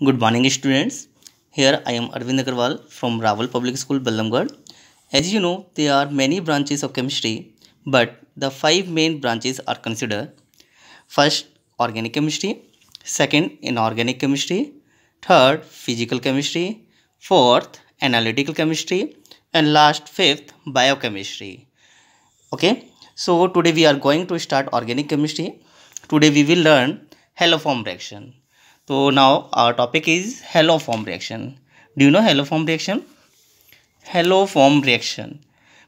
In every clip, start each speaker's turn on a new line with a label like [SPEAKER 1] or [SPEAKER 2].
[SPEAKER 1] Good morning, students. Here I am Arvind Agarwal from Raval Public School, Ballamgarh. As you know, there are many branches of chemistry, but the five main branches are considered. First, organic chemistry. Second, inorganic chemistry. Third, physical chemistry. Fourth, analytical chemistry. And last, fifth, biochemistry. Okay, so today we are going to start organic chemistry. Today we will learn haloform reaction. So now our topic is haloform reaction. Do you know haloform reaction? Haloform reaction.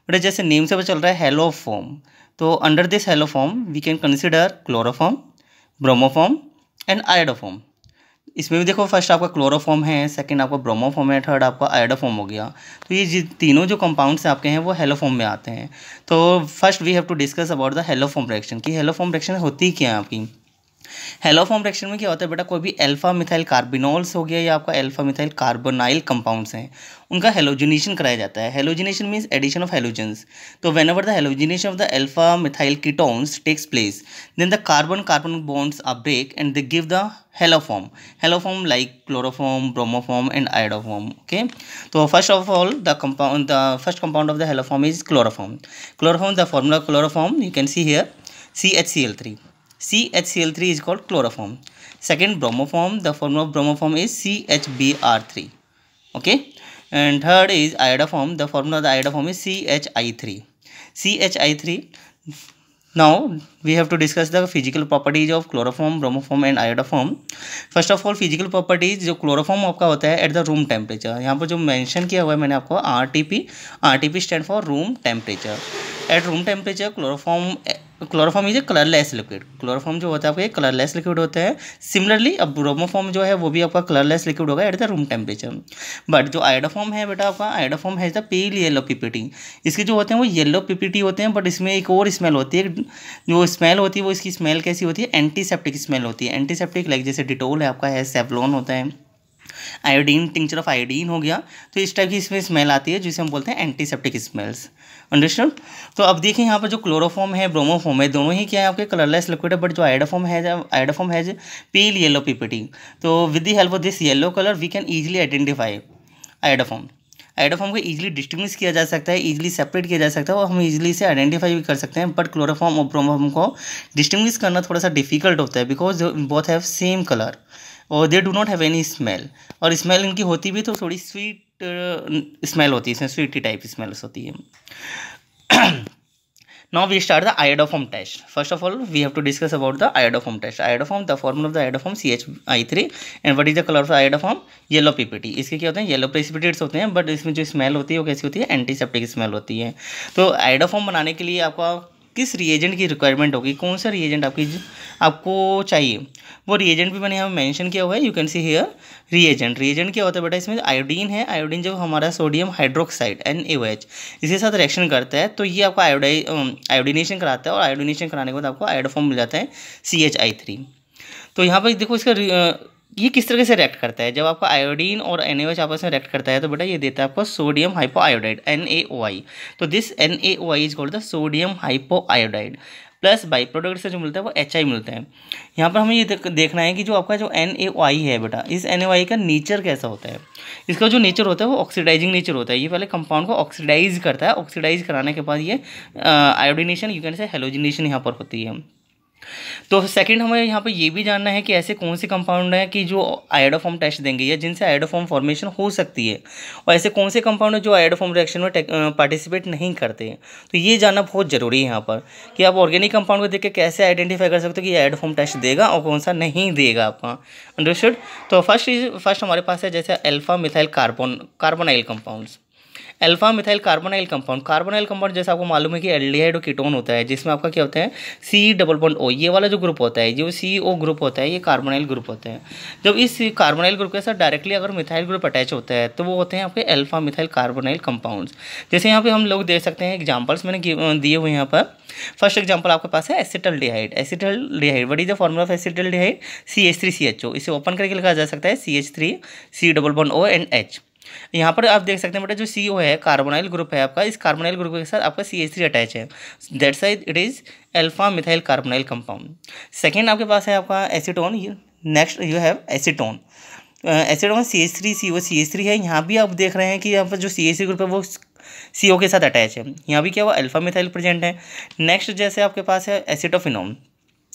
[SPEAKER 1] बेटा जैसे name से पता चल रहा है haloform, तो under this haloform we can consider chloroform, bromoform and iodoform. इसमें भी देखो, फर्स्ट आपका क्लोरोफॉर्म है, सेकंड आपका ब्रोमोफॉर्म है, थर्ड आपका आयोडोफॉर्म हो गया. तो ये तीनों जो कंपाउंड्स आपके हैं वो हेलोफॉर्म में आते हैं. तो first we have to discuss about the haloform reaction कि हेलोफॉर्म रिएक्शन होती क्या है आपकी. हेलोफॉर्म रिएक्शन में क्या होता है बेटा, कोई भी अल्फा मिथाइल कार्बिनोल्स हो गया या आपका अल्फा मिथाइल कार्बोनाइल कंपाउंड्स हैं, उनका हेलोजिनेशन कराया जाता है. Halogenation means addition of halogens. तो whenever the halogenation of the alpha methyl ketones takes place, then the carbon carbon bonds are break and they give the haloform like chloroform, bromoform and iodoform. Okay, so first of all the first compound of the haloform is chloroform. The formula chloroform you can see here, CHCl3. CHCl3 is called chloroform. Second, bromoform, the formula of bromoform is CHBr3. Okay, and third is iodoform, the formula of the iodoform is CHI3. Now we have to discuss the physical properties of chloroform, bromoform and iodoform. First of all, physical properties, जो chloroform आपका होता है at the room temperature, यहाँ पर जो mention किया हुआ है मैंने आपको RTP stand for room temperature. At room temperature chloroform is a colourless liquid. Chloroform जो होता है आपका एक कलरलेस लिक्विड होता है. सिमिलरली अब ब्रोमोफॉर्म जो है वो भी आपका कलरलेस लिक्विड होगा at the room temperature. But जो आयोडोफॉर्म है बेटा आपका, iodoform has the pale yellow PPT. इसके जो होते हैं वो येलो पीपीटी होते हैं, बट इसमें एक और स्मेल होती है. जो स्मेल होती है वो इसकी स्मेल कैसी होती है, एंटीसेप्टिक स्मेल होती है. एंटीसेप्टिक लाइक जैसे डिटोल है आपका, है सेवलॉन होता है, आयोडीन, टिंचर ऑफ आयोडीन हो गया. तो इस टाइप की इसमें स्मेल आती है जिसे हम बोलते हैं एंटीसेप्टिक स्मेल्स. अंडरस्टूड. तो अब देखिए यहाँ पर जो क्लोरोफॉर्म है, ब्रोमोफॉर्म है, दोनों ही क्या है आपके कलरलेस लिक्विड है. बट जो iodoform has pale yellow PPT. तो with the help of this yellow colour we can easily identify iodoform. Iodoform को ईजिली डिस्टिंग्विश किया जा सकता है, ईजिली सेपरेट किया जा सकता है और हम ईजिली से आइडेंटिफाई भी कर सकते हैं. बट क्लोरोफॉर्म और ब्रोमोफॉर्म को डिस्टिंग्विश करना थोड़ा सा डिफिकल्ट होता है because both have same colour और they do not have any smell. और स्मेल इनकी होती भी तो थोड़ी स्वीट स्मेल होती है, इसमें स्वीटी टाइप स्मेल्स होती है. Now we start the iodoform test. First of all, we have to discuss about the iodoform test. Iodoform, the formula of the iodoform CHI3, and what is the color of the iodoform? Yellow PPT. इसके क्या होते हैं, yellow precipitates होते हैं, but इसमें जो smell होती है वो कैसी होती है, एंटीसेप्टिक स्मेल होती है. तो आयोडोफॉर्म बनाने के लिए आपका किस रिएजेंट की रिक्वायरमेंट होगी, कौन सा रिएजेंट आपको चाहिए, वो रिएजेंट भी मैंने यहाँ मेंशन किया हुआ है. You can see here reagent क्या होता है बेटा, इसमें आयोडीन है. आयोडीन जो हमारा सोडियम हाइड्रोक्साइड NaOH इसके साथ रिएक्शन करता है, तो ये आपका आयोडीनेशन कराता है और आयोडीनेशन कराने के बाद आपको आयोडोफॉर्म मिल जाता है CHI3. तो यहाँ पर देखो इसका ये किस तरह से रिएक्ट करता है. जब आपका आयोडीन और NaOH आपस में रिएक्ट करता है तो बेटा ये देता है आपको सोडियम हाइपोआयोडाइड NaOI. तो this NaOI is called the sodium hypoiodide. Plus byproduct से जो मिलता है वो HI मिलता है. यहाँ पर हमें ये देखना है कि जो आपका जो NaOI है बेटा, इस NaOI का नेचर कैसा होता है. इसका जो नेचर होता है वो ऑक्सीडाइजिंग नेचर होता है. ये पहले कंपाउंड को ऑक्सीडाइज करता है. ऑक्सीडाइज कराने के बाद ये iodination, you can say halogenation यहाँ पर होती है. तो सेकंड हमें यहाँ पर ये भी जानना है कि ऐसे कौन से कंपाउंड हैं कि जो आयोडोफॉर्म टेस्ट देंगे या जिनसे आयोडोफॉर्म फॉर्मेशन हो सकती है, और ऐसे कौन से कंपाउंड हैं जो आयोडोफॉर्म रिएक्शन में पार्टिसिपेट नहीं करते हैं. तो ये जानना बहुत ज़रूरी है यहाँ पर कि आप ऑर्गेनिक कंपाउंड को देख के कैसे आइडेंटिफाई कर सकते हो कि आयोडोफॉर्म टेस्ट देगा और कौन सा नहीं देगा आपका. अंडरस्टूड. तो फर्स्ट हमारे पास है जैसे alpha methyl carbonyl compounds. Alpha methyl carbonyl compound जैसे आपको मालूम है कि एल्डिहाइड और कीटोन होता है, जिसमें आपका क्या होता है C++O. ये वाला जो ग्रुप होता है, जो CO ग्रुप होता है, ये कार्बोनाइल ग्रुप होता है. जब इस कार्बोनाइल ग्रुप के साथ डायरेक्टली अगर मिथाइल ग्रुप अटैच होता है तो वो होते हैं आपके अल्फा मिथाइल कार्बोनाइल कंपाउंड्स. जैसे यहाँ पे हम लोग देख सकते हैं एग्जाम्पल्स मैंने दिए हुए हैं यहाँ पर. फर्स्ट एग्जाम्पल आपके पास है acetaldehyde. What is the formula of acetaldehyde? CH3CHO. इसे ओपन करके लिखा जा सकता है CH3 C++O एंड H. यहाँ पर आप देख सकते हैं बेटा जो CO है कार्बोनाइल ग्रुप है आपका, इस कार्बोनाइल ग्रुप के साथ आपका CH3 अटैच है. That's why it is alpha methyl carbonyl compound. Second आपके पास है आपका acetone. Next you have acetone. Acid of CH3CO CH3 है, यहाँ भी आप देख रहे हैं कि यहाँ पर जो CH3 ग्रुप है वो CO के साथ अटैच है, यहाँ भी क्या हुआ अल्फा मिथाइल प्रेजेंट है। नेक्स्ट जैसे आपके पास है एसिटोफिनोन,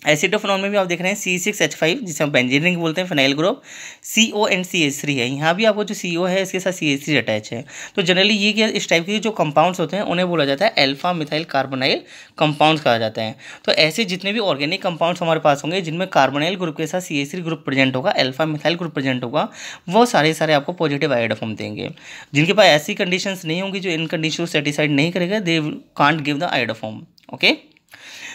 [SPEAKER 1] एसिटोफिनोन में भी आप देख रहे हैं C6H5 जिसे हम बेंजीन रिंग बोलते हैं, phenyl group, CO and CH3 है, यहाँ भी आपको जो CO है इसके साथ CH3 अटैच है। तो जनरली ये क्या इस टाइप के जो कंपाउंड्स होते हैं उन्हें बोला जाता है अल्फा मिथाइल कार्बोनाइल कंपाउंड्स कहा जाता है। तो ऐसे जितने भी ऑर्गेनिक कंपाउंड्स हमारे पास होंगे जिनमें कार्बोनाइल ग्रुप के साथ CH3 ग्रुप प्रेजेंट होगा, अल्फा मिथाइल ग्रुप प्रेजेंट होगा, वो सारे आपको पॉजिटिव आयोडोफॉर्म देंगे। जिनके पास ऐसी कंडीशंस नहीं होंगी जो इन कंडीशन को सेटिस्फाइड नहीं करेगा, they can't give the iodoform. Okay,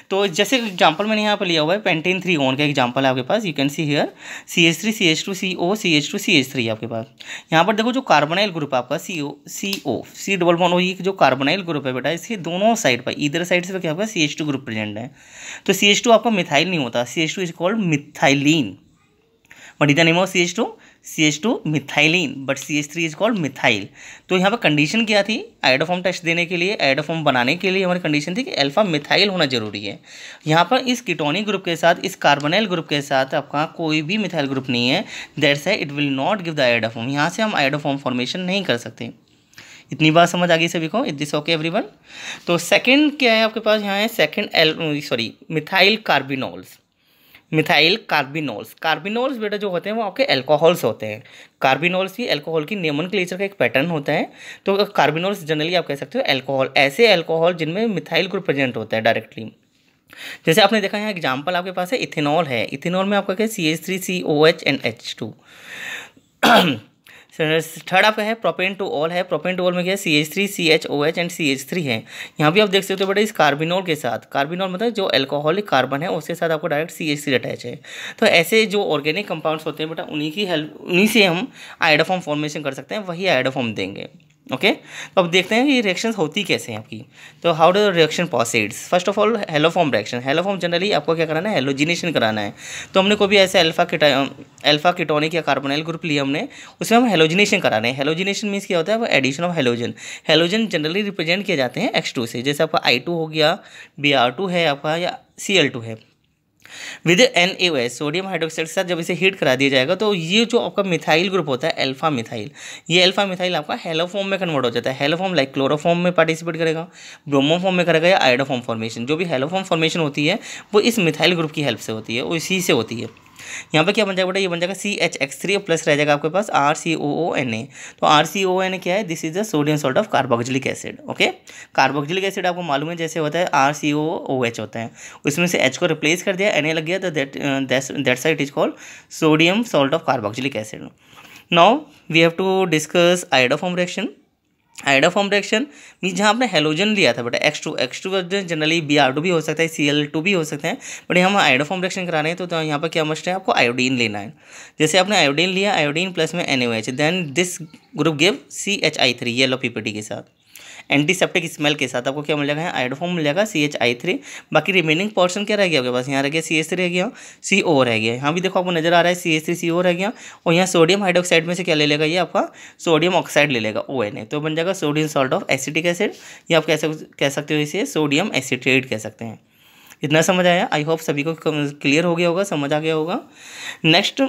[SPEAKER 1] तो जैसे एग्जांपल मैंने यहाँ पर लिया हुआ है पेंटेन 3 ऑन का एग्जांपल है आपके पास, you can see here CH3 CH2 CO CH2 CH3 आपके पास। यहाँ पर देखो जो कार्बोनाइल ग्रुप आपका C डबल बॉन्ड O जो कार्बोनाइल ग्रुप है बेटा, इसके दोनों साइड पर इधर साइड से क्या आपका CH2 ग्रुप प्रेजेंट है। तो CH2 आपका मिथाइल नहीं होता, CH2 is called methylene. What is the name of CH2? CH2 methylene, but CH3 is called methyl. तो यहाँ पर कंडीशन क्या थी आयोडोफॉर्म टेस्ट देने के लिए, आयोडोफॉर्म बनाने के लिए हमारी कंडीशन थी कि अल्फा मिथाइल होना जरूरी है। यहाँ पर इस कीटोनिक ग्रुप के साथ, इस कार्बोनाइल ग्रुप के साथ आपका कोई भी मिथाइल ग्रुप नहीं है, that's why it will not give the iodoform. यहाँ से हम आयोडोफॉर्म फॉर्मेशन नहीं कर सकते। इतनी बात समझ आ गई सभी को? Is this okay everyone? तो सेकेंड क्या है आपके पास, यहाँ है सेकेंड मिथाइल कार्बिनोल्स। मिथाइल कार्बिनोल्स, कार्बिनोल्स बेटा जो होते हैं वो आपके अल्कोहल्स होते हैं। कार्बिनोल्स भी अल्कोहल की नोमेनक्लेचर का एक पैटर्न होता है। तो कार्बिनोल्स जनरली आप कह सकते हो अल्कोहल, ऐसे अल्कोहल जिनमें मिथाइल ग्रुप प्रेजेंट होता है डायरेक्टली। जैसे आपने देखा यहाँ एग्जांपल आपके पास है इथेनॉल है, इथेनॉल में आपका क्या CH3COH एंड H2। थर्ड आपका है प्रोपेन टू ऑल है, प्रोपेन टू ऑल में क्या है CH3CHOH एंड CH3 है। यहाँ भी आप देख सकते हो बेटा इस कार्बिनोल के साथ, कार्बिनोल मतलब जो अल्कोहलिक कार्बन है उसके साथ आपको डायरेक्ट CH3 अटैच है। तो ऐसे जो ऑर्गेनिक कंपाउंड्स होते हैं बेटा उन्हीं से हम आयोडोफॉर्म फॉर्मेशन कर सकते हैं, वही आयोडोफॉर्म देंगे। ओके, तो अब देखते हैं कि रिएक्शंस होती कैसे हैं आपकी। तो how do reaction proceeds? First of all haloform reaction, haloform generally आपको क्या कराना है हेलोजिनेशन कराना है। तो हमने कोई भी ऐसे अल्फा कीटोनिक या कार्बोनाइल ग्रुप लिया हमने, उसमें हम हेलोजिनेशन करा रहे हैं। हेलोजिनेशन मीन्स क्या होता है, वो addition of halogen. Halogen generally represent किए जाते हैं H2 से, जैसे आपका I2 हो गया, Br2 है आपका, या Cl2 है। विद NaOH सोडियम हाइड्रोक्साइड के साथ जब इसे हीट करा दिया जाएगा तो ये जो आपका मिथाइल ग्रुप होता है अल्फा मिथाइल, ये अल्फा मिथाइल आपका हेलोफॉर्म में कन्वर्ट हो जाता है। हेलोफॉर्म लाइक क्लोरोफॉर्म में पार्टिसिपेट करेगा, ब्रोमोफॉर्म में करेगा, या आयोडोफॉर्म फॉर्मेशन। जो भी हेलोफॉर्म फॉर्मेशन होती है वो इस मिथाइल ग्रुप की हेल्प से होती है, वो इसी से होती है। यहाँ पे क्या बन जाएगा बेटा, ये बन जाएगा CHX3 प्लस रह जाएगा आपके पास RCOONA। तो RCOONA क्या है, this is the sodium salt of carboxylic acid. Okay, carboxylic acid आपको मालूम है जैसे होता है RCOOH होता है, उसमें से H को रिप्लेस कर दिया, Na लग गया, तो that side is called sodium salt of carboxylic acid. Now we have to discuss iodoform reaction. Iodoform reaction mean जहाँ आपने हेलोजन लिया था बेटा X2 जनरली Br2 भी हो सकता है, Cl2 भी हो सकते हैं, बट हम आयोडोफॉर्म रिएक्शन करा रहे हैं तो यहाँ पर क्या मस्ट है, आपको आयोडीन लेना है। जैसे आपने आयोडीन लिया, आयोडीन प्लस में NaOH, then this group give CHI3 yellow PPT के साथ, एंटीसेप्टिक स्मेल के साथ आपको क्या मिल जाएगा, आयोडोफॉर्म मिल जाएगा CHI3। बाकी रिमेनिंग पोर्शन क्या रह गया आपके पास, यहाँ रह गया CH3 रह गया, CO रह गया। यहाँ भी देखो आपको नजर आ रहा है CH3CO रह गया, और यहाँ सोडियम हाइड्रोक्साइड में से क्या ले लेगा, ये आपका सोडियम ऑक्साइड ले लेगा ONA, तो बन जाएगा sodium salt of acetic acid, या आप कह सकते हो इसे सोडियम एसिटेट कह सकते हैं। इतना समझ आया? आई होप सभी को क्लियर हो गया होगा, समझ आ गया होगा। नेक्स्ट